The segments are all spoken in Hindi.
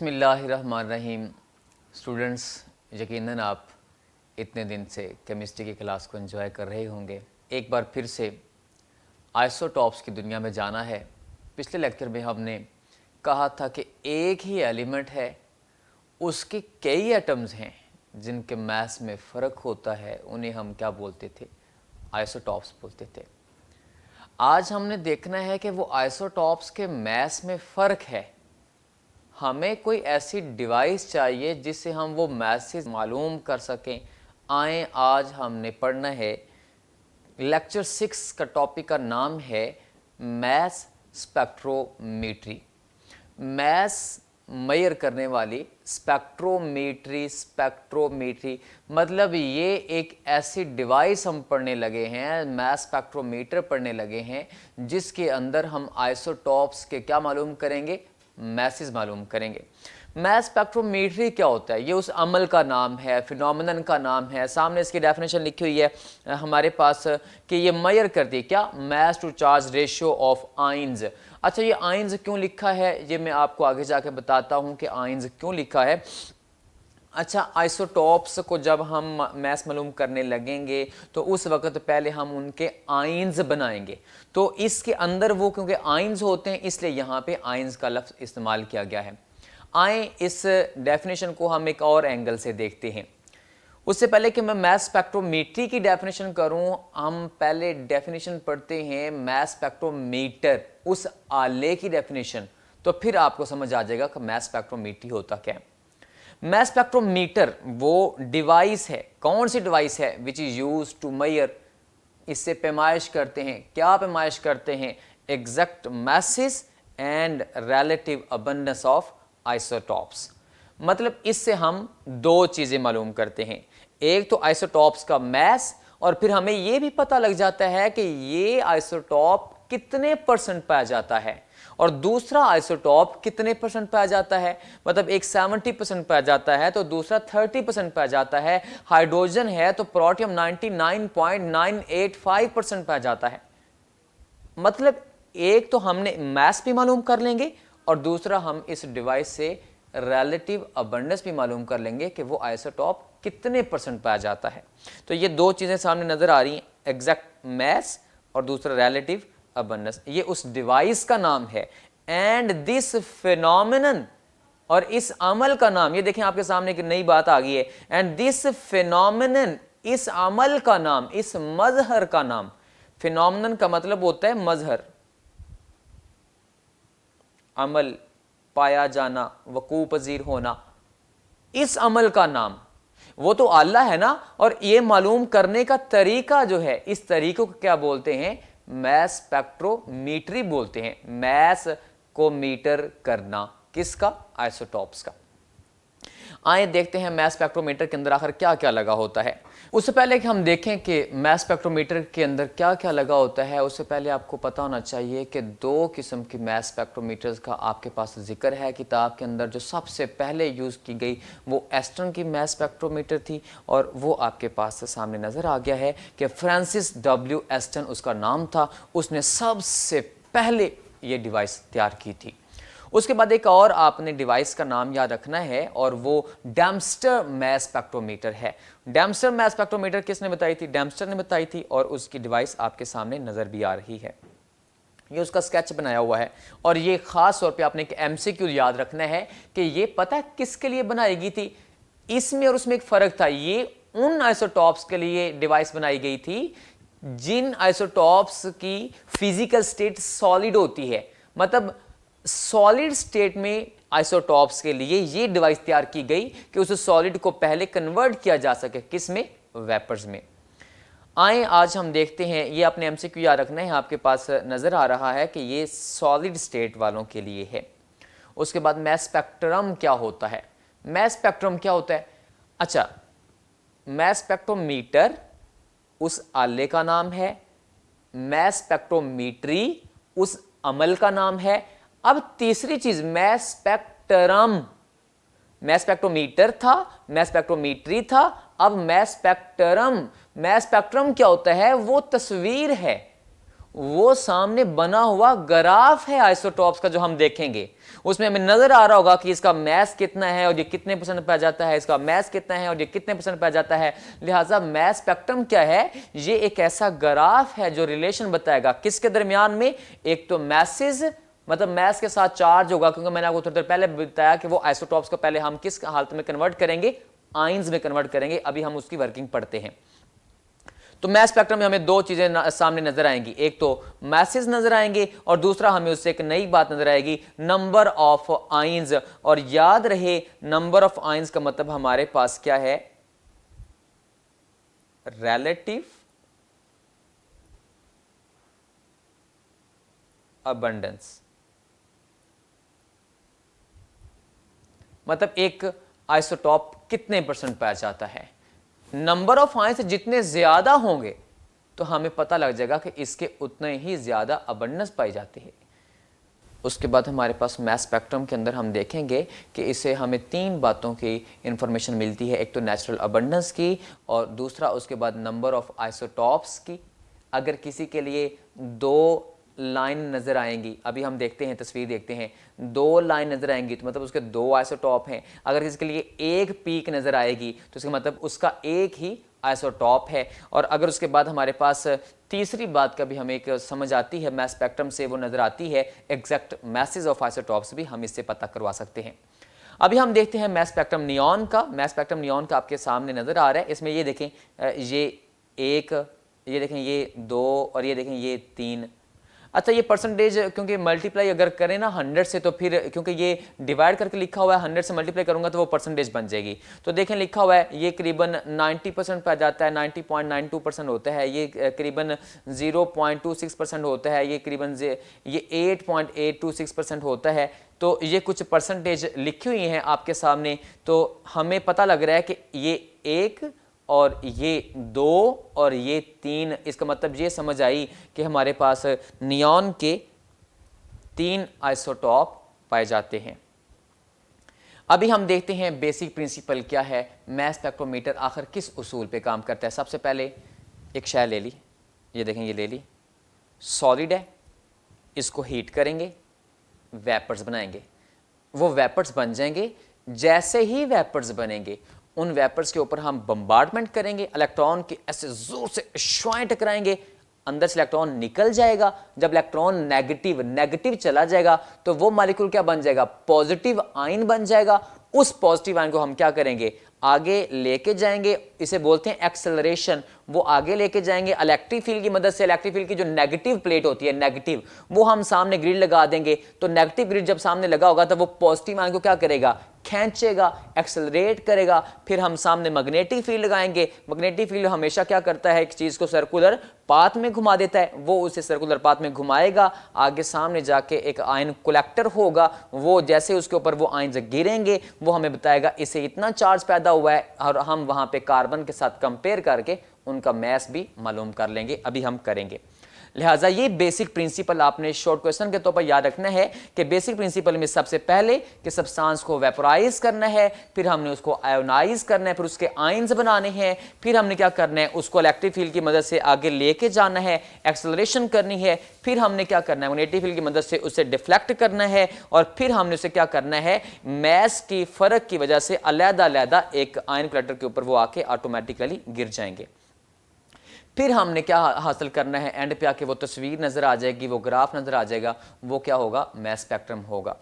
बिस्मिल्लाहिर्रहमानिर्रहीम। स्टूडेंट्स, यकीनन आप इतने दिन से केमिस्ट्री की क्लास को एंजॉय कर रहे होंगे। एक बार फिर से आइसोटॉप्स की दुनिया में जाना है। पिछले लेक्चर में हमने कहा था कि एक ही एलिमेंट है, उसके कई एटम्स हैं जिनके मास में फ़र्क होता है, उन्हें हम क्या बोलते थे? आइसोटॉप्स बोलते थे। आज हमने देखना है कि वो आइसोटॉप्स के मास में फ़र्क है, हमें कोई ऐसी डिवाइस चाहिए जिससे हम वो मैसेज मालूम कर सकें। आए आज हमने पढ़ना है, लेक्चर 6 का टॉपिक का नाम है मैस स्पेक्ट्रोमेट्री। मैस मेजर करने वाली स्पेक्ट्रोमेट्री मतलब ये एक ऐसी डिवाइस हम पढ़ने लगे हैं, मैस स्पेक्ट्रोमीटर पढ़ने लगे हैं, जिसके अंदर हम आइसोटॉप्स के क्या मालूम करेंगे? मैसेज मालूम करेंगे। मैस स्पेक्ट्रोमेट्री क्या होता है? ये उस अमल का नाम है, फिनोमेनन का नाम है। सामने इसकी डेफिनेशन लिखी हुई है हमारे पास कि ये मेजर करती है क्या? Mass to charge ratio of ions. अच्छा, ये आइंस क्यों लिखा है ये मैं आपको आगे जाके बताता हूँ कि आइंस क्यों लिखा है। अच्छा, आइसोटॉप्स को जब हम मैस मालूम करने लगेंगे तो उस वक्त पहले हम उनके आइंस बनाएंगे। तो इसके अंदर वो क्योंकि आइंस होते हैं इसलिए यहाँ पे आइंस का लफ्ज़ इस्तेमाल किया गया है। आए इस डेफिनेशन को हम एक और एंगल से देखते हैं। उससे पहले कि मैं मैस स्पेक्ट्रोमेट्री की डेफिनेशन करूं, हम पहले डेफिनेशन पढ़ते हैं मैस स्पेक्ट्रोमीटर, उस आले की डेफिनेशन, तो फिर आपको समझ आ जाएगा कि मैस स्पेक्ट्रोमेट्री होता क्या है। मैस स्पेक्ट्रोमीटर वो डिवाइस है, कौन सी डिवाइस है? Which is use to measure, इससे पैमाइश करते हैं। क्या पैमाइश करते हैं? Exact masses and relative abundance of isotopes. मतलब इससे हम दो चीजें मालूम करते हैं, एक तो आइसोटॉप्स का मैस, और फिर हमें यह भी पता लग जाता है कि ये आइसोटॉप कितने परसेंट पाया जाता है, और दूसरा आइसोटॉप कितने परसेंट पाया जाता है। मतलब एक 70% पाया जाता है तो दूसरा 30% पाया जाता है। हाइड्रोजन है तो प्रोटियम 99.985% पाया जाता है। मतलब एक तो हमने मैस भी मालूम कर लेंगे और दूसरा हम इस डिवाइस से रिलेटिव अबंडेंस भी मालूम कर लेंगे कि वो आइसोटॉप कितने परसेंट पाया जाता है। तो ये दो चीजें सामने नजर आ रही हैं, एग्जैक्ट मैस और दूसरा रिलेटिव अबंडेंस। ये उस डिवाइस का नाम है। एंड दिस फिनोमिनन, और इस अमल का नाम, ये देखें आपके सामने एक नई बात आ गई है। एंड दिस फिनोमिनन, इस अमल का नाम, इस मजहर का नाम। फिनोमिनन का मतलब होता है मजहर, अमल, पाया जाना, वकू पजीर होना। इस अमल का नाम, वो तो अल्लाह है ना, और ये मालूम करने का तरीका जो है, इस तरीके को क्या बोलते हैं? मैस स्पेक्ट्रोमेट्री बोलते हैं। मैस को मीटर करना, किसका? आइसोटॉप्स का। आइए देखते हैं मैस स्पेक्ट्रोमीटर के अंदर आखिर क्या क्या लगा होता है। उससे पहले कि हम देखें कि मैस स्पेक्ट्रोमीटर के अंदर क्या क्या लगा होता है, उससे पहले आपको पता होना चाहिए कि दो किस्म की मैस स्पेक्ट्रोमीटर्स का आपके पास जिक्र है किताब के अंदर। जो सबसे पहले यूज़ की गई वो एस्टन की मैस स्पेक्ट्रोमीटर थी, और वो आपके पास सामने नज़र आ गया है कि फ्रांसिस डब्ल्यू एस्टन उसका नाम था। उसने सबसे पहले ये डिवाइस तैयार की थी। उसके बाद एक और आपने डिवाइस का नाम याद रखना है, और वो डेम्स्टर मैस स्पेक्ट्रोमीटर है। डेम्स्टर मैस स्पेक्ट्रोमीटर किसने बताई थी? डेम्स्टर ने बताई थी, और उसकी डिवाइस आपके सामने नजर भी आ रही है। ये उसका स्केच बनाया हुआ है, और ये खास तौर पे आपने एक एमसीक्यू याद रखना है कि ये पता है किसके लिए बनाई गई थी। इसमें और उसमें एक फर्क था। ये उन आइसोटॉप्स के लिए डिवाइस बनाई गई थी जिन आइसोटॉप्स की फिजिकल स्टेट सॉलिड होती है। मतलब सॉलिड स्टेट में आइसोटॉप्स के लिए ये डिवाइस तैयार की गई कि उस सॉलिड को पहले कन्वर्ट किया जा सके, किसमें? वेपर्स में। आए आज हम देखते हैं, ये अपने एमसीक्यू याद रखना है, आपके पास नजर आ रहा है कि ये सॉलिड स्टेट वालों के लिए है। उसके बाद मैस स्पेक्ट्रम क्या होता है? मैस स्पेक्ट्रम क्या होता है? अच्छा, मैस स्पेक्ट्रोमीटर उस आले का नाम है, मैस स्पेक्ट्रोमेट्री उस अमल का नाम है। अब तीसरी चीज मैस स्पेक्ट्रम, मैस स्पेक्ट्रोमीटर था, मैस स्पेक्ट्रोमेट्री था, अब मैस स्पेक्ट्रम। मैस स्पेक्ट्रम क्या होता है? वो तस्वीर है, वो सामने बना हुआ ग्राफ है आइसोटॉप्स का जो हम देखेंगे, उसमें हमें नजर आ रहा होगा कि इसका मैस कितना है और ये कितने परसेंट पे आ जाता है, इसका मैस कितना है और ये कितने परसेंट पे आ जाता है। लिहाजा मैस स्पेक्ट्रम क्या है, ये एक ऐसा ग्राफ है जो रिलेशन बताएगा किसके दरमियान में, एक तो मैसेज मतलब मैस के साथ चार्ज होगा, क्योंकि मैंने आपको थोड़ी देर पहले बताया कि वो आइसोटॉप्स को पहले हम किस हालत में कन्वर्ट करेंगे, आयंस में कन्वर्ट करेंगे। अभी हम उसकी वर्किंग पढ़ते हैं। तो मैस स्पेक्ट्रम में हमें दो चीजें सामने नजर आएंगी, एक तो मैसेज नजर आएंगे और दूसरा हमें उससे एक नई बात नजर आएगी, नंबर ऑफ आयंस। और याद रहे नंबर ऑफ आयंस का मतलब हमारे पास क्या है, रिलेटिव अबंडेंस। मतलब एक आइसोटॉप कितने परसेंट पाया जाता है, नंबर ऑफ आयंस जितने ज्यादा होंगे तो हमें पता लग जाएगा कि इसके उतने ही ज्यादा अबंडेंस पाई जाती है। उसके बाद हमारे पास मैस स्पेक्ट्रम के अंदर हम देखेंगे कि इसे हमें तीन बातों की इंफॉर्मेशन मिलती है, एक तो नेचुरल अबंडेंस की, और दूसरा उसके बाद नंबर ऑफ आइसोटॉप्स की। अगर किसी के लिए दो लाइन नजर आएंगी, अभी हम देखते हैं, तस्वीर देखते हैं, दो लाइन नजर आएंगी तो मतलब उसके दो आइसोटॉप हैं। अगर किसी के लिए एक पीक नजर आएगी तो इसका मतलब उसका एक ही आइसोटॉप है। और अगर उसके बाद हमारे पास तीसरी बात का भी हमें एक समझ आती है मैस स्पेक्ट्रम से, वो नजर आती है एग्जैक्ट मैसेज ऑफ आइसोटॉप्स भी हम इससे पता करवा सकते हैं। अभी हम देखते हैं मैस स्पेक्ट्रम नियॉन का। मैस स्पेक्ट्रम नियॉन का आपके सामने नजर आ रहा है। इसमें ये देखें, ये एक, ये देखें ये दो, और ये देखें ये तीन। अच्छा, ये परसेंटेज क्योंकि मल्टीप्लाई अगर करें ना 100 से, तो फिर क्योंकि ये डिवाइड करके लिखा हुआ है, 100 से मल्टीप्लाई करूंगा तो वो परसेंटेज बन जाएगी। तो देखें लिखा हुआ है ये करीबन 90% पे आ जाता है, 90.92% होता है, ये करीबन 0.26% होता है, ये करीबन ये 8.826% होता है। तो ये कुछ परसेंटेज लिखी हुई हैं आपके सामने, तो हमें पता लग रहा है कि ये एक और ये दो और ये तीन। इसका मतलब ये समझ आई कि हमारे पास नियॉन के तीन आइसोटॉप पाए जाते हैं। अभी हम देखते हैं बेसिक प्रिंसिपल क्या है, मैस स्पेक्ट्रोमीटर आखिर किस उसूल पे काम करता है। सबसे पहले एक शय ले ली, ये देखें ये ले ली, सॉलिड है, इसको हीट करेंगे, वेपर्स बनाएंगे, वो वेपर्स बन जाएंगे। जैसे ही वेपर्स बनेंगे उन वेपर्स के ऊपर हम बम्बार्डमेंट करेंगे, इलेक्ट्रॉन के ऐसे जोर से श्वाएं टकराएंगे, अंदर से इलेक्ट्रॉन निकल जाएगा। जब इलेक्ट्रॉन नेगेटिव चला जाएगा तो वो मॉलिक्यूल क्या बन जाएगा, पॉजिटिव आयन बन जाएगा। उस पॉजिटिव आयन को हम क्या करेंगे, आगे लेके जाएंगे, इसे बोलते हैं एक्सेलरेशन। वो आगे लेके जाएंगे इलेक्ट्रिक फील्ड की मदद से। इलेक्ट्रिक फील्ड की जो नेगेटिव प्लेट होती है, नेगेटिव, वो हम सामने ग्रिड लगा देंगे। तो नेगेटिव ग्रिड जब सामने लगा होगा तो वो पॉजिटिव आयन को क्या करेगा, खींचेगा, एक्सेलरेट करेगा। फिर हम सामने मैग्नेटिक फील्ड लगाएंगे। मैग्नेटिक फील्ड हमेशा क्या करता है, एक चीज को सर्कुलर पाथ में घुमा देता है, वो उसे सर्कुलर पाथ में घुमाएगा। आगे सामने जाके एक आयन कलेक्टर होगा, वो जैसे उसके ऊपर वो आयन गिरेंगे वो हमें बताएगा इसे इतना चार्ज पैदा हुआ है, और हम वहां पे कार्बन के साथ कंपेयर करके उनका मैस भी मालूम कर लेंगे। अभी हम करेंगे। लिहाजा ये बेसिक प्रिंसिपल आपने शॉर्ट क्वेश्चन के तौर पर याद रखना है कि बेसिक प्रिंसिपल में सबसे पहले कि सब्सटेंस को वेपोराइज करना है, फिर हमने उसको आयोनाइज करना है, फिर उसके आयंस बनाने हैं, फिर हमने क्या करना है, उसको इलेक्ट्रिक फील्ड की मदद से आगे लेके जाना है, एक्सेलरेशन करनी है, फिर हमने क्या करना है, मैग्नेटिक फील्ड की मदद से उसे डिफ्लेक्ट करना है, और फिर हमने उसे क्या करना है, मैस की फर्क की वजह से अलग-अलग एक आयन कलेक्टर के ऊपर वो आके ऑटोमेटिकली गिर जाएंगे। फिर हमने क्या हासिल करना है, एंड पे आके वो तस्वीर नजर आ जाएगी, वो ग्राफ नजर आ जाएगा, वो क्या होगा, मैस स्पेक्ट्रम होगा।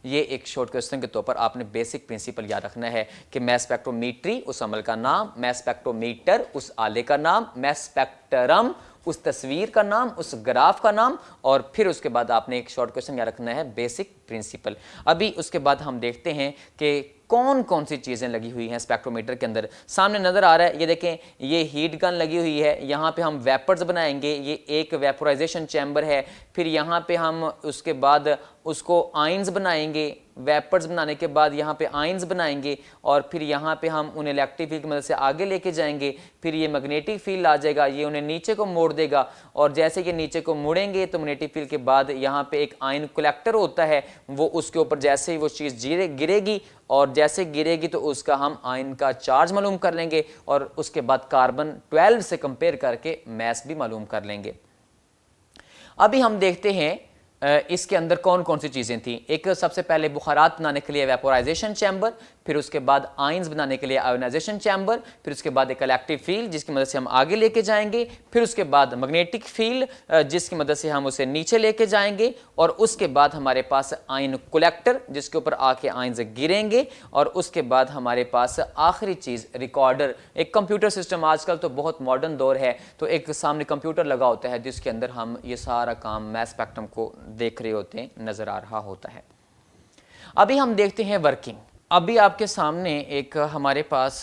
ये एक शॉर्ट क्वेश्चन के तौर पर आपने बेसिक प्रिंसिपल याद रखना है कि मैस स्पेक्ट्रोमीट्री उस अमल का नाम, मैस स्पेक्ट्रोमीटर उस आले का नाम, मैस स्पेक्ट्रम उस तस्वीर का नाम, उस ग्राफ का नाम, और फिर उसके बाद आपने एक शॉर्ट क्वेश्चन याद रखना है, बेसिक प्रिंसिपल। अभी उसके बाद हम देखते हैं कि कौन कौन सी चीज़ें लगी हुई हैं स्पेक्ट्रोमीटर के अंदर। सामने नज़र आ रहा है, ये देखें, ये हीट गन लगी हुई है, यहाँ पे हम वेपर्स बनाएंगे, ये एक वेपोराइजेशन चैम्बर है। फिर यहाँ पे हम उसके बाद उसको आयंस बनाएंगे, वेपर्स बनाने के बाद यहाँ पे आयंस बनाएंगे, और फिर यहाँ पे हम उन्हें इलेक्ट्रिक फील्ड की मदद से आगे लेके जाएंगे। फिर ये मैग्नेटिक फील्ड आ जाएगा, ये उन्हें नीचे को मोड़ देगा, और जैसे कि नीचे को मुड़ेंगे तो मैग्नेटिक फील्ड के बाद यहाँ पे एक आयन कलेक्टर होता है, वो उसके ऊपर जैसे ही वो चीज़ गिरेगी, और जैसे गिरेगी तो उसका हम आयन का चार्ज मालूम कर लेंगे, और उसके बाद कार्बन 12 से कंपेयर करके मैस भी मालूम कर लेंगे। अभी हम देखते हैं इसके अंदर कौन कौन सी चीज़ें थी। एक सबसे पहले बुखारात बनाने के लिए वेपोराइजेशन चैम्बर, फिर उसके बाद आयंस बनाने के लिए आयोनाइजेशन चैम्बर, फिर उसके बाद एक इलेक्ट्रिक फील्ड जिसकी मदद से हम आगे लेके जाएंगे, फिर उसके बाद मैग्नेटिक फील्ड जिसकी मदद से हम उसे नीचे लेके जाएंगे, और उसके बाद हमारे पास आयन कलेक्टर जिसके ऊपर आके आयंस गिरेंगे, और उसके बाद हमारे पास आखिरी चीज़ रिकॉर्डर। एक कंप्यूटर सिस्टम, आजकल तो बहुत मॉडर्न दौर है, तो एक सामने कंप्यूटर लगा होता है जिसके अंदर हम ये सारा काम मैस स्पेक्ट्रम को देख रहे होते हैं, नज़र आ रहा होता है। अभी हम देखते हैं वर्किंग। अभी आपके सामने एक हमारे पास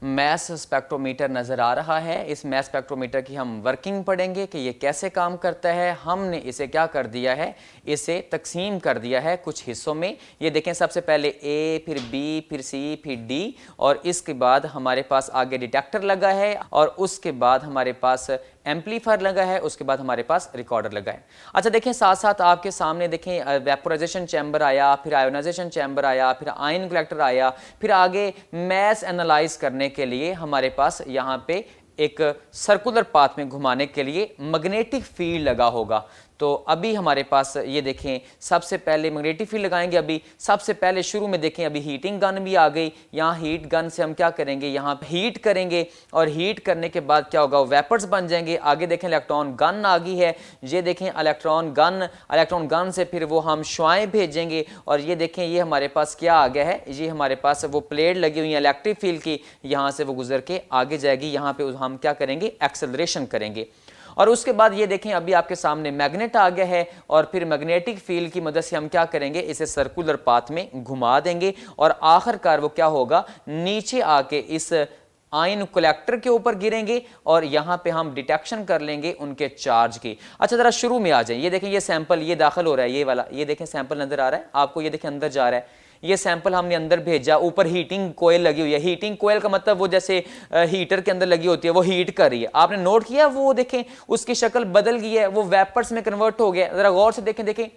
मैस स्पेक्ट्रोमीटर नज़र आ रहा है। इस मैस स्पेक्ट्रोमीटर की हम वर्किंग पढ़ेंगे कि ये कैसे काम करता है। हमने इसे क्या कर दिया है, इसे तकसीम कर दिया है कुछ हिस्सों में। ये देखें, सबसे पहले ए, फिर बी, फिर सी, फिर डी, और इसके बाद हमारे पास आगे डिटेक्टर लगा है, और उसके बाद हमारे पास एम्पलीफायर लगा है, उसके बाद हमारे पास रिकॉर्डर लगा है। अच्छा देखें, साथ साथ आपके सामने देखें वेपोराइजेशन चैम्बर आया, फिर आयोनाइजेशन चैम्बर आया, फिर आयन कलेक्टर आया, फिर आगे मैस एनालाइज करने के लिए हमारे पास यहाँ पे एक सर्कुलर पाथ में घुमाने के लिए मैग्नेटिक फील्ड लगा होगा। तो अभी हमारे पास ये देखें, सबसे पहले मैग्नेटिक फील्ड लगाएंगे। अभी सबसे पहले शुरू में देखें, अभी हीटिंग गन भी आ गई। यहाँ हीट गन से हम क्या करेंगे, यहाँ हीट करेंगे, और हीट करने के बाद क्या होगा, वेपर्स बन जाएंगे। आगे देखें, इलेक्ट्रॉन गन आ गई है। ये देखें इलेक्ट्रॉन गन से फिर वो हम शुआएं भेजेंगे, और ये देखें ये हमारे पास क्या आ गया है, ये हमारे पास वो प्लेट लगी हुई है इलेक्ट्रिक फील्ड की, यहाँ से वो गुजर के आगे जाएगी। यहाँ पे हम क्या करेंगे, एक्सेलरेशन करेंगे। और उसके बाद ये देखें, अभी आपके सामने मैग्नेट आ गया है, और फिर मैग्नेटिक फील्ड की मदद से हम क्या करेंगे, इसे सर्कुलर पाथ में घुमा देंगे, और आखिरकार वो क्या होगा, नीचे आके इस आयन कलेक्टर के ऊपर गिरेंगे, और यहां पे हम डिटेक्शन कर लेंगे उनके चार्ज की। अच्छा जरा शुरू में आ जाए, ये देखें, ये सैंपल ये दाखिल हो रहा है, ये वाला, ये देखें सैंपल नजर आ रहा है आपको, ये देखें अंदर जा रहा है। ये सैंपल हमने अंदर भेजा, ऊपर हीटिंग कोयल लगी हुई है। हीटिंग कोयल का मतलब वो जैसे हीटर के अंदर लगी होती है, वो हीट कर रही है। आपने नोट किया, वो देखें उसकी शक्ल बदल गई है, वो वेपर्स में कन्वर्ट हो गया। जरा गौर से देखें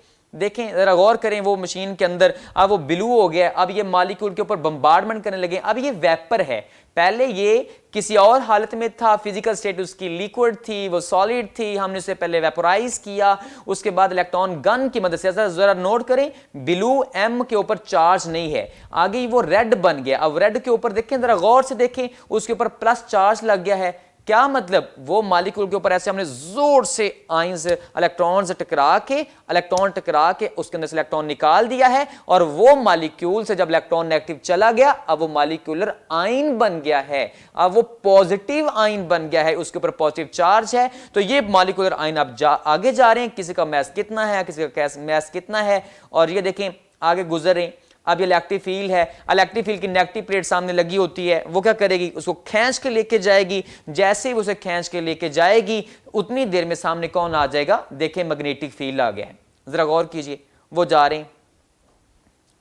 जरा गौर करें, वो मशीन के अंदर अब वो ब्लू हो गया। अब ये मॉलिक्यूल के ऊपर बम्बार्डमेंट करने लगे। अब ये वेपर है, पहले ये किसी और हालत में था, फिजिकल स्टेट उसकी लिक्विड थी, वो सॉलिड थी। हमने उसे पहले वेपोराइज किया, उसके बाद इलेक्ट्रॉन गन की मदद से, जरा नोट करें, ब्लू एम के ऊपर चार्ज नहीं है, आगे वो रेड बन गया। अब रेड के ऊपर देखें, जरा गौर से देखें, उसके ऊपर प्लस चार्ज लग गया है। क्या मतलब, वो मॉलिक्यूल के ऊपर ऐसे हमने जोर से आयंस इलेक्ट्रॉन टकरा के उसके अंदर से इलेक्ट्रॉन निकाल दिया है, और वो मॉलिक्यूल से जब इलेक्ट्रॉन नेगेटिव चला गया, अब वो मॉलिक्यूलर आयन बन गया है, अब वो पॉजिटिव आयन बन गया है, उसके ऊपर पॉजिटिव चार्ज है। तो ये मॉलिक्यूलर आयन अब आगे जा रहे हैं, किसी का मैस कितना है, किसी का मैस कितना है, और ये देखें आगे गुजर रहे हैं। अब ये इलेक्ट्रिक फील्ड है, इलेक्ट्रिक फील्ड की नेगेटिव प्लेट सामने लगी होती है, वो क्या करेगी, उसको खींच के लेके जाएगी। जैसे ही उसे खींच के लेके जाएगी, उतनी देर में सामने कौन आ जाएगा, देखें मैग्नेटिक फील्ड आ गया है। जरा गौर कीजिए, वो जा रहे हैं,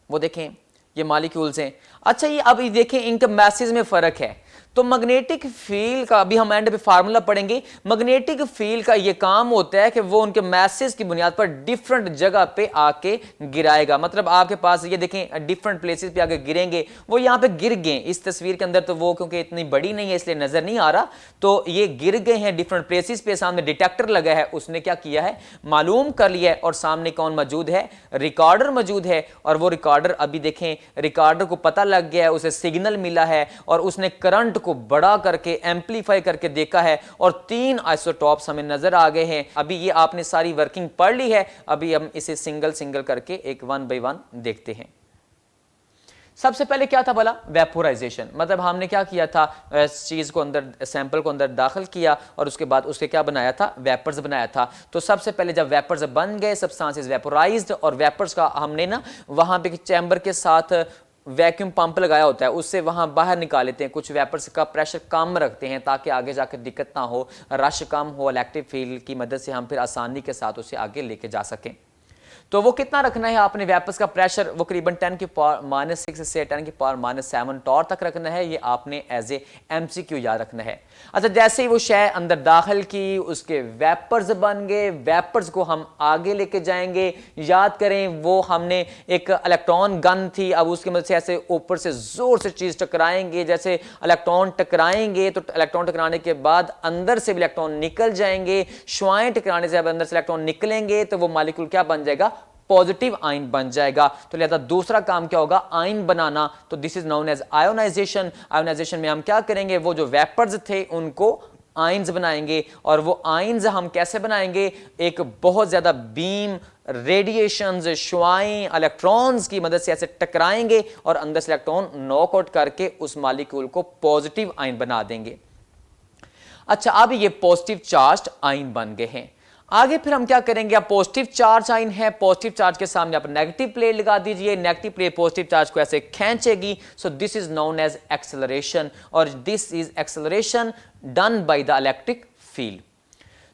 वो देखें ये मॉलिक्यूल्स हैं। अच्छा ये अब देखें इनके मैसेज में फर्क है। तो मैग्नेटिक फील्ड का अभी हम एंड पे फार्मूला पढ़ेंगे। मैग्नेटिक फील्ड का ये काम होता है कि वो उनके मैसेज की बुनियाद पर डिफरेंट जगह पे आके गिराएगा। मतलब आपके पास ये देखें डिफरेंट प्लेसेस पे आके गिरेंगे, वो यहाँ पे गिर गए इस तस्वीर के अंदर, तो वो क्योंकि इतनी बड़ी नहीं है इसलिए नजर नहीं आ रहा, तो ये गिर गए हैं डिफरेंट प्लेसेस पे। सामने डिटेक्टर लगा है, उसने क्या किया है, मालूम कर लिया है, और सामने कौन मौजूद है, रिकॉर्डर मौजूद है। और वो रिकॉर्डर अभी देखें, रिकॉर्डर को पता लग गया है, उसे सिग्नल मिला है, और उसने करंट को बड़ा करके एम्पलीफाई करके देखा है, और 3 आइसोटॉप्स हमें नजर आ गए हैं। अभी ये आपने सारी वर्किंग पढ़ ली है, अभी हम इसे सिंगल करके एक 1 बाय 1 देखते हैं। सबसे पहले क्या था भला, वेपोराइजेशन। मतलब हमने क्या किया था, चीज को अंदर, सैंपल को अंदर दाखिल किया, और उसके बाद उसके क्या बनाया था, वेपर्स बनाया था। तो सबसे पहले जब वेपर्स बन गए, सब्सटेंसेस वेपोराइज्ड, और वेपर्स का हमने ना वहां पे चैम्बर के साथ वैक्यूम पंप लगाया होता है, उससे वहां बाहर निकाल लेते हैं। कुछ वेपर्स का प्रेशर कम रखते हैं ताकि आगे जाकर दिक्कत ना हो, रश कम हो, इलेक्ट्रिक फील्ड की मदद से हम फिर आसानी के साथ उसे आगे लेके जा सकें। तो वो कितना रखना है आपने वेपर्स का प्रेशर, वो करीबन 10 की पावर -6 से 10 की पावर -7 टॉर तक रखना है। ये आपने एज ए MCQ याद रखना है। अच्छा, जैसे ही वो शय अंदर दाखिल की, उसके वेपर्स बन गए, वेपर्स को हम आगे लेके जाएंगे। याद करें वो हमने एक इलेक्ट्रॉन गन थी, अब उसकी मदद से ऐसे ऊपर से जोर से चीज टकराएंगे, जैसे इलेक्ट्रॉन टकराएंगे तो इलेक्ट्रॉन टकराने के बाद अंदर से भी इलेक्ट्रॉन निकल जाएंगे। शुआएं टकराने से अब अंदर से इलेक्ट्रॉन निकलेंगे तो वो मॉलिक्यूल क्या बन जाएगा, पॉजिटिव आयन बन जाएगा। तो लिहाजा दूसरा काम क्या होगा, आयन बनाना। तो this is known as ionisation. Ionisation में हम क्या करेंगे, वो जो वेपर्स थे उनको आयंस बनाएंगे। और वो आयंस हम कैसे बनाएंगे, एक बहुत ज्यादा बीम, रेडिएशंस, शुआएं, इलेक्ट्रॉन्स की मदद से ऐसे टकराएंगे और अंदर से इलेक्ट्रॉन नॉकआउट करके उस मॉलिक्यूल को पॉजिटिव आयन बना देंगे। अच्छा, अब ये पॉजिटिव चार्ज आयन बन गए हैं। आगे फिर हम क्या करेंगे, अब पॉजिटिव चार्ज आयन है, पॉजिटिव चार्ज के सामने आप नेगेटिव प्लेट लगा दीजिए, नेगेटिव प्लेट पॉजिटिव चार्ज को ऐसे खींचेगी। So this is known as acceleration, और this is acceleration done by the electric field.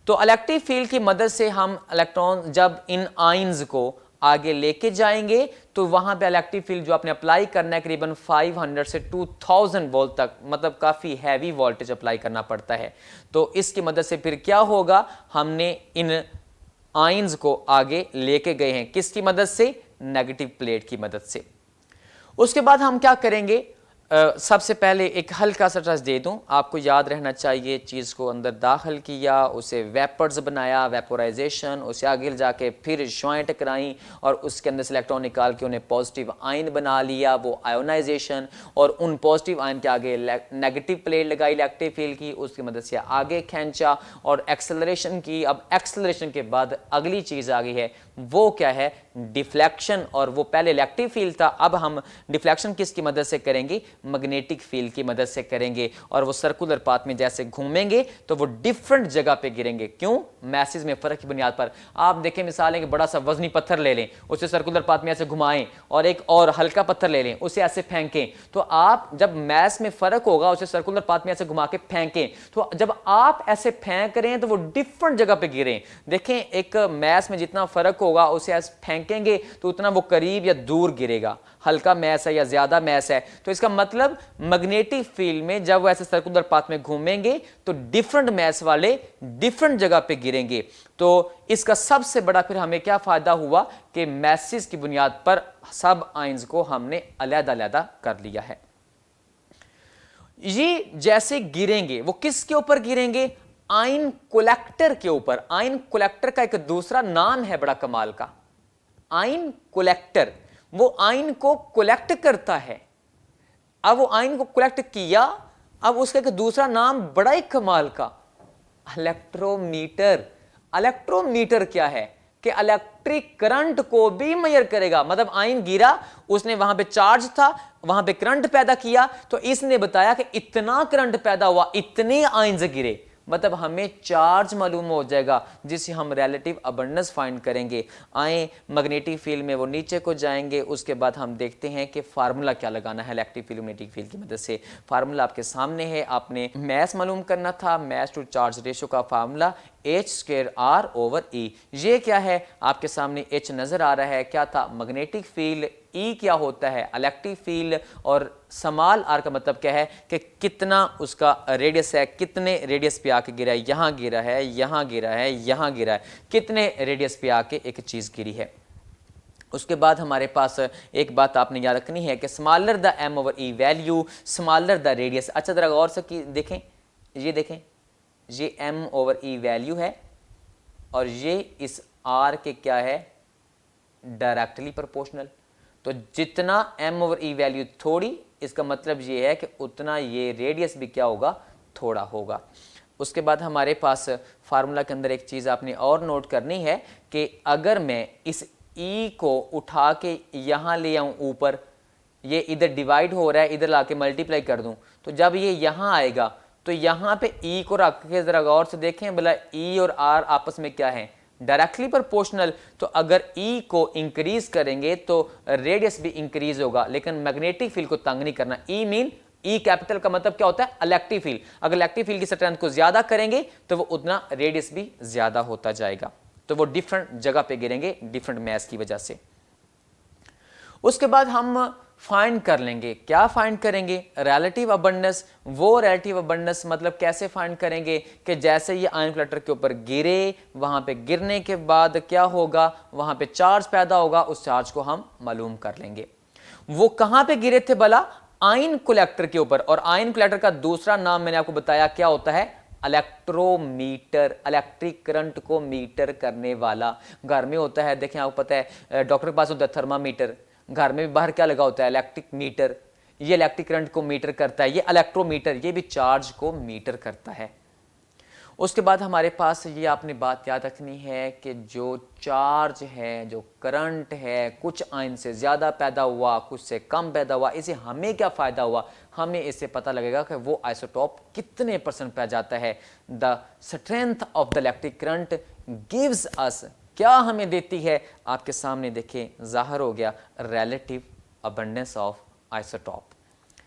तो इलेक्ट्रिक फील्ड की मदद से हम इलेक्ट्रॉन जब इन आयंस को आगे लेके जाएंगे तो वहां पे इलेक्ट्रिक फील्ड जो आपने अप्लाई करना है करीबन 500 से 2000 वोल्ट तक, मतलब काफी हैवी वोल्टेज अप्लाई करना पड़ता है। तो इसकी मदद से फिर क्या होगा, हमने इन आयंस को आगे लेके गए हैं, किसकी मदद से, नेगेटिव प्लेट की मदद से। उसके बाद हम क्या करेंगे, सबसे पहले एक हल्का सा टच दे दूं, आपको याद रहना चाहिए, चीज़ को अंदर दाखिल किया, उसे वेपर्स बनाया, वेपोराइजेशन, उसे आगे जाके फिर शुआएं टकराई और उसके अंदर से इलेक्ट्रॉन निकाल के उन्हें पॉजिटिव आयन बना लिया, वो आयोनाइजेशन। और उन पॉजिटिव आयन के आगे नेगेटिव प्लेट लगाई इलेक्ट्रिक फील्ड की, उसकी मदद से आगे खींचा और एक्सेलरेशन की। अब एक्सेलरेशन के बाद अगली चीज़ आ गई है, वो क्या है, डिफ्लेक्शन। और वो पहले इलेक्ट्रिक फील्ड था, अब हम डिफ्लेक्शन किसकी मदद से करेंगे, मैग्नेटिक फील्ड की मदद से करेंगे। और वो सर्कुलर पाथ में जैसे घूमेंगे तो वो डिफरेंट जगह पे गिरेंगे। क्यों, मैसेज में फर्क की बुनियाद पर। आप देखें मिसाल है कि बड़ा सा वजनी पत्थर ले लें, उसे सर्कुलर पाथ में ऐसे घुमाएं, और एक और हल्का पत्थर ले लें, उसे ऐसे फेंकें, तो आप जब मैस में फर्क होगा उसे सर्कुलर पाथ में ऐसे घुमा के फेंकें, तो जब आप ऐसे फेंक रहे हैं तो वो डिफरेंट जगह पे गिरें। देखें, एक मैस में जितना फर्क होगा उसे ऐसे फेंकेंगे तो उतना वो करीब या दूर गिरेगा। हल्का मैस है या ज्यादा मैस है, तो इसका मतलब मैग्नेटिक फील्ड में जब वो ऐसे सर्कुलर पाथ में घूमेंगे तो डिफरेंट मैस वाले डिफरेंट जगह पे गिरेंगे। तो इसका सबसे बड़ा फिर हमें क्या फायदा हुआ कि मैसेज की बुनियाद पर सब आयंस को हमने अलग-अलग कर लिया है। ये जैसे गिरेंगे, वो किसके ऊपर गिरेंगे, आयन कलेक्टर के ऊपर। आयन कलेक्टर का एक दूसरा नाम है बड़ा कमाल का, आयन कलेक्टर। वो आयन को कलेक्ट करता है। अब वो आयन को कलेक्ट किया, अब उसका एक दूसरा नाम बड़ा ही कमाल का, इलेक्ट्रोमीटर। इलेक्ट्रोमीटर क्या है कि इलेक्ट्रिक करंट को भी मेजर करेगा। मतलब आयन गिरा, उसने वहां पे चार्ज था, वहां पे करंट पैदा किया, तो इसने बताया कि इतना करंट पैदा हुआ, इतने आयन्स गिरे, मतलब हमें चार्ज मालूम हो जाएगा जिसे हम रिलेटिव अबंडेंस फाइंड करेंगे। आए मैग्नेटिक फील्ड में वो नीचे को जाएंगे, उसके बाद हम देखते हैं कि फार्मूला क्या लगाना है इलेक्ट्रिक फील्ड मैग्नेटिक फील्ड की मदद से। फार्मूला आपके सामने है, आपने मैस मालूम करना था, मैस टू चार्ज रेशियो का फार्मूला H²R/E। ये क्या है, आपके सामने H नजर आ रहा है, क्या था, मैग्नेटिक फील्ड, E क्या होता है, इलेक्ट्रिक फील्ड, और स्मॉल r का मतलब क्या है कि कितना उसका रेडियस है, कितने रेडियस पे आके गिरा है, यहाँ गिरा है, यहाँ गिरा है, यहाँ गिरा है, कितने रेडियस पे आके एक चीज गिरी है। उसके बाद हमारे पास एक बात आपने याद रखनी है कि smaller the m/e value, smaller the radius. अच्छा जरा गौर से देखें, ये देखें, ये m/e वैल्यू है और ये इस r के क्या है, डायरेक्टली प्रोपोर्शनल। तो जितना m/e वैल्यू थोड़ी, इसका मतलब ये है कि उतना ये रेडियस भी क्या होगा, थोड़ा होगा। उसके बाद हमारे पास फार्मूला के अंदर एक चीज़ आपने और नोट करनी है कि अगर मैं इस E को उठा के यहाँ ले आऊँ ऊपर, ये इधर डिवाइड हो रहा है, इधर लाके मल्टीप्लाई कर दूँ, तो जब ये यहाँ आएगा तो यहाँ पे E को रख के ज़रा गौर से देखें, भला E और R आपस में क्या है, डायरेक्टली प्रोपोर्शनल। तो अगर E को इंक्रीज करेंगे तो रेडियस भी इंक्रीज होगा, लेकिन मैग्नेटिक फील्ड को तंग नहीं करना। E मीन E कैपिटल का मतलब क्या होता है, इलेक्ट्रिक फील्ड। अगर इलेक्ट्रिक फील्ड की स्ट्रेंथ को ज्यादा करेंगे तो वो उतना रेडियस भी ज्यादा होता जाएगा। तो वो डिफरेंट जगह पे गिरेंगे डिफरेंट मैस की वजह से। उसके बाद हम फाइंड कर लेंगे, क्या फाइंड करेंगे, रिलेटिव अबंडेंस। वो रिलेटिव अबंडेंस मतलब कैसे फाइंड करेंगे कि जैसे ये आयन कलेक्टर के ऊपर गिरे, वहां पे गिरने के बाद क्या होगा, वहां पे चार्ज पैदा होगा, उस चार्ज को हम मालूम कर लेंगे। वो कहां पे गिरे थे भला, आयन कलेक्टर के ऊपर। और आयन कलेक्टर का दूसरा नाम मैंने आपको बताया क्या होता है, इलेक्ट्रोमीटर, इलेक्ट्रिक करंट को मीटर करने वाला। घर में होता है, देखें आपको पता है डॉक्टर के पास होता है थर्मामीटर, घर में भी बाहर क्या लगा होता है, इलेक्ट्रिक मीटर। ये इलेक्ट्रिक करंट को मीटर करता है, ये इलेक्ट्रोमीटर, ये भी चार्ज को मीटर करता है। उसके बाद हमारे पास ये आपने बात याद रखनी है कि जो चार्ज है, जो करंट है, कुछ आयन से ज़्यादा पैदा हुआ, कुछ से कम पैदा हुआ, इसे हमें क्या फ़ायदा हुआ, हमें इससे पता लगेगा कि वो आइसोटॉप कितने परसेंट पे जाता है। The strength of the electric current gives us, क्या हमें देती है, आपके सामने देखें ज़ाहिर हो गया, रिलेटिव अबंडेंस ऑफ आइसोटॉप,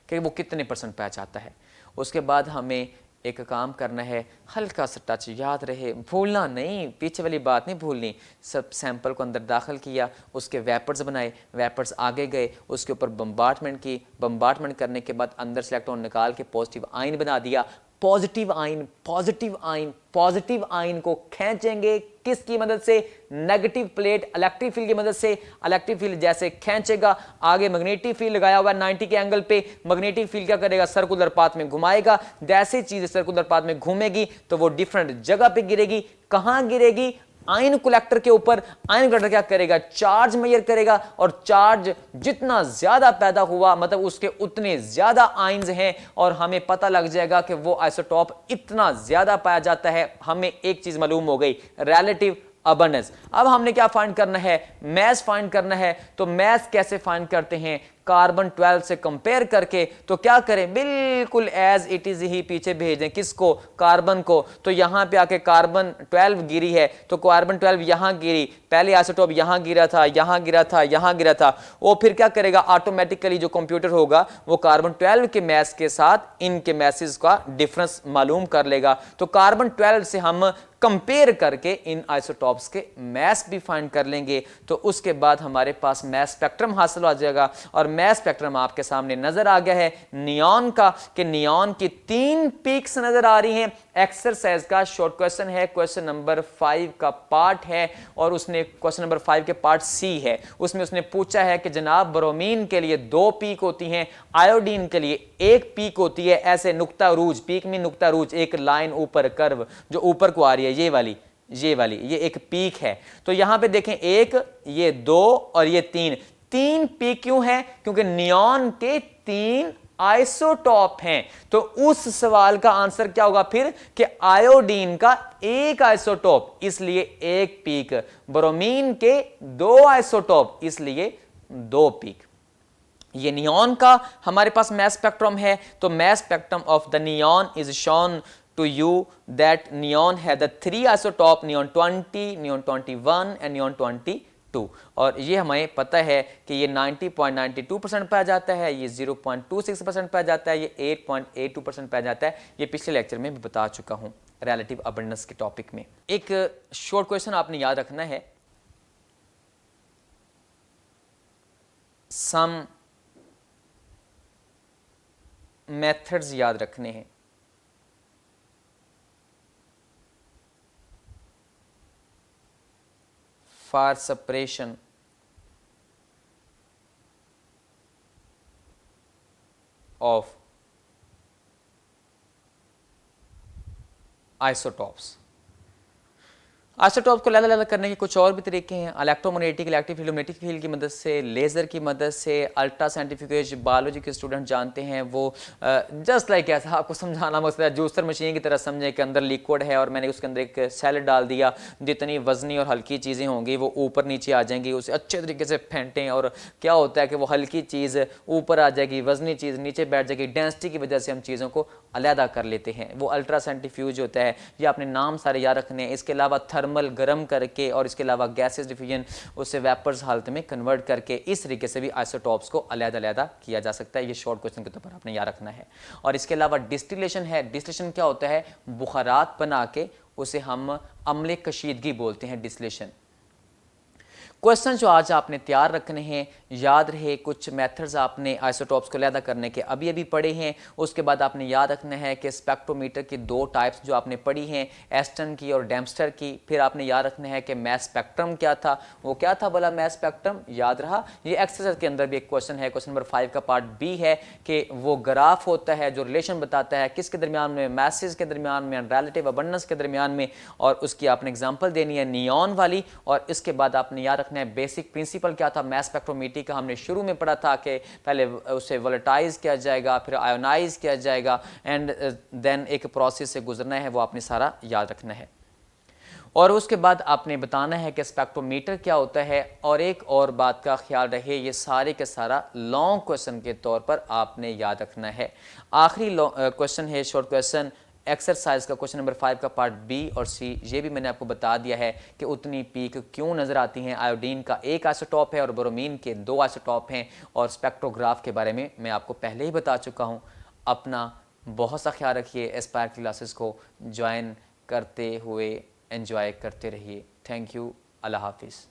कि वो कितने परसेंट पे जाता है। उसके बाद हमें एक काम करना है, हल्का सा टच याद रहे, भूलना नहीं, पीछे वाली बात नहीं भूलनी। सब सैंपल को अंदर दाखिल किया, उसके वेपर्स बनाए, वेपर्स आगे गए, उसके ऊपर बम्बार्टमेंट की, बम्बार्टमेंट करने के बाद अंदर से इलेक्ट्रॉन निकाल के पॉजिटिव आयन बना दिया। Positive ion, positive ion, positive ion को खींचेंगे किसकी मदद से, नेगेटिव प्लेट इलेक्ट्रिक फील्ड की मदद से। इलेक्ट्रिक फील्ड जैसे खींचेगा, आगे मैग्नेटिक फील्ड लगाया हुआ है 90 के एंगल पे, मैग्नेटिक फील्ड क्या करेगा, सर्कुलर पाथ में घुमाएगा। जैसे चीज सर्कुलर पाथ में घूमेगी तो वो डिफरेंट जगह पे गिरेगी। कहां गिरेगी, आयन कलेक्टर के ऊपर। आयन कलेक्टर क्या करेगा, चार्ज मेजर करेगा, और चार्ज जितना ज्यादा पैदा हुआ मतलब उसके उतने ज्यादा आयन्स हैं, और हमें पता लग जाएगा कि वो आइसोटॉप इतना ज्यादा पाया जाता है। हमें एक चीज मालूम हो गई, रिलेटिव अबंडेंस। अब हमने क्या फाइंड करना है, मैस फाइंड करना है। तो मैस कैसे फाइंड करते हैं, कार्बन 12 से कंपेयर करके। तो क्या करें, बिल्कुल एज इट इज ही पीछे भेज दें, किसको, कार्बन को। तो यहां पे आके कार्बन 12 गिरी है, तो कार्बन 12 यहां गिरी, पहले आइसोटॉप यहां गिरा था, यहां गिरा था, यहां गिरा था। वो फिर क्या करेगा, ऑटोमेटिकली जो कंप्यूटर होगा वो कार्बन 12 के मैस के साथ इनके मैसेज का डिफरेंस मालूम कर लेगा। तो कार्बन 12 से हम कंपेयर करके इन आइसोटॉप्स के मैस भी फाइंड कर लेंगे। तो उसके बाद हमारे पास मैस स्पेक्ट्रम हासिल हो जाएगा। और मैस स्पेक्ट्रम आपके सामने नजर आ गया है नियॉन का, कि नियॉन की 3 पीक्स नजर आ रही हैं। एक्सरसाइज का शॉर्ट क्वेश्चन है, क्वेश्चन नंबर 5 का पार्ट है, और उसने क्वेश्चन नंबर 5 के पार्ट सी है, उसमें उसने पूछा है कि जनाब ब्रोमीन के लिए 2 पीक होती हैं, आयोडीन के लिए 1 पीक होती है। ऐसे नुक्ता रूज, पीक में नुक्ता रूज, एक लाइन ऊपर कर्व जो ऊपर को आ रही है, ये वाली ये एक पीक है। तो यहां पे देखें, एक, ये 2 और ये 3 पीक क्यों है, क्योंकि नियॉन के 3 आइसोटॉप हैं। तो उस सवाल का आंसर क्या होगा फिर, कि आयोडीन का 1 आइसोटॉप, इसलिए 1 पीक, ब्रोमीन के 2 आइसोटॉप, इसलिए 2 पीक। ये नियॉन का हमारे पास मैस स्पेक्ट्रम है। तो mass spectrum of the neon is shown to you that neon had the 3 isotope, neon 20, neon 21 and neon 22। और ये हमें पता है कि ये 90.92% पाया जाता है, ये 0.26% पाया जाता है, ये 8.82% पाया जाता है। ये पिछले लेक्चर में भी बता चुका हूं रिलेटिव अबंडेंस के टॉपिक में। एक शॉर्ट क्वेश्चन आपने याद रखना है, सम मेथड्स याद रखने हैं। for separation of isotopes। Isotope को अलग-अलग करने के कुछ और भी तरीके हैं, electromagnetic, electric field, magnetic field की मदद से, लेज़र की मदद से, अल्ट्रा सेंट्रीफ्यूगेज। बायोलॉजी के स्टूडेंट जानते हैं वो जस्ट लाइक ऐसा आपको समझाना मकसद है, जूसर मशीन की तरह समझे कि अंदर लिक्विड है और मैंने उसके अंदर एक सेल डाल दिया, जितनी वजनी और हल्की चीज़ें होंगी वो ऊपर नीचे आ जाएंगी, उसे अच्छे तरीके से फेंटें, और क्या होता है कि वो हल्की चीज़ ऊपर आ जाएगी, वजनी चीज़ नीचे बैठ जाएगी। डेंसिटी की वजह से हम चीज़ों को अलहदा कर लेते हैं, वो अल्ट्रा सेंट्रीफ्यूज होता है। ये अपने नाम सारे याद रखने हैं। इसके अलावा थर्मल गर्म करके, और इसके अलावा गैसेस डिफ्यूजन, उससे वेपर्स हालत में कन्वर्ट करके, इस तरीके से भी आइसोटॉप्स को अलग-अलग किया जा सकता है। ये शॉर्ट क्वेश्चन के तौर पर आपने याद रखना है। और इसके अलावा डिस्टिलेशन है। डिस्टिलेशन क्या होता है, बुखारात बना के उसे हम अम्ल कशीदगी बोलते हैं, डिस्टिलेशन। क्वेश्चन जो आज आपने तैयार रखने हैं, याद रहे कुछ मेथड्स आपने आइसोटॉप्स को अलहदा करने के अभी अभी पढ़े हैं। उसके बाद आपने याद रखना है कि स्पेक्ट्रोमीटर की दो टाइप्स जो आपने पढ़ी हैं, एस्टन की और डेम्स्टर की। फिर आपने याद रखना है कि मैस स्पेक्ट्रम क्या था, वो क्या था बोला मैस स्पेक्ट्रम, याद रहा। ये एक्सरसाइज के अंदर भी एक क्वेश्चन है, क्वेश्चन नंबर 5 का पार्ट बी है कि वो ग्राफ होता है जो रिलेशन बताता है किसके दरमियान में, मैसेज के दरमियान में, रिलेटिव अबंडेंस के दरमियान में, और उसकी आपने एग्जांपल देनी है नियॉन वाली। और इसके बाद आपने याद रखना है बेसिक प्रिंसिपल क्या था मैस स्पेक्ट्रोमीटर का, हमने शुरू में पढ़ा था कि पहले उसे वोलेटाइज किया जाएगा, फिर आयोनाइज किया जाएगा, एंड देन एक प्रोसेस से गुजरना है, वो आपने सारा याद रखना है। और उसके बाद आपने बताना है कि स्पेक्ट्रोमीटर क्या होता है। और एक और बात का ख्याल रहे, ये सारे के सारा लॉन्ग क्वेश्चन के तौर पर आपने याद रखना है। आखिरी क्वेश्चन है शॉर्ट क्वेश्चन एक्सरसाइज का, क्वेश्चन नंबर 5 का पार्ट बी और सी। ये भी मैंने आपको बता दिया है कि उतनी पीक क्यों नज़र आती हैं। आयोडीन का एक आइसोटॉप है और ब्रोमीन के दो आइसोटॉप हैं, और स्पेक्ट्रोग्राफ के बारे में मैं आपको पहले ही बता चुका हूँ। अपना बहुत सा ख्याल रखिए, एस्पायर क्लासेस को ज्वाइन करते हुए एंजॉय करते रहिए। थैंक यू, अल्लाह हाफिज़।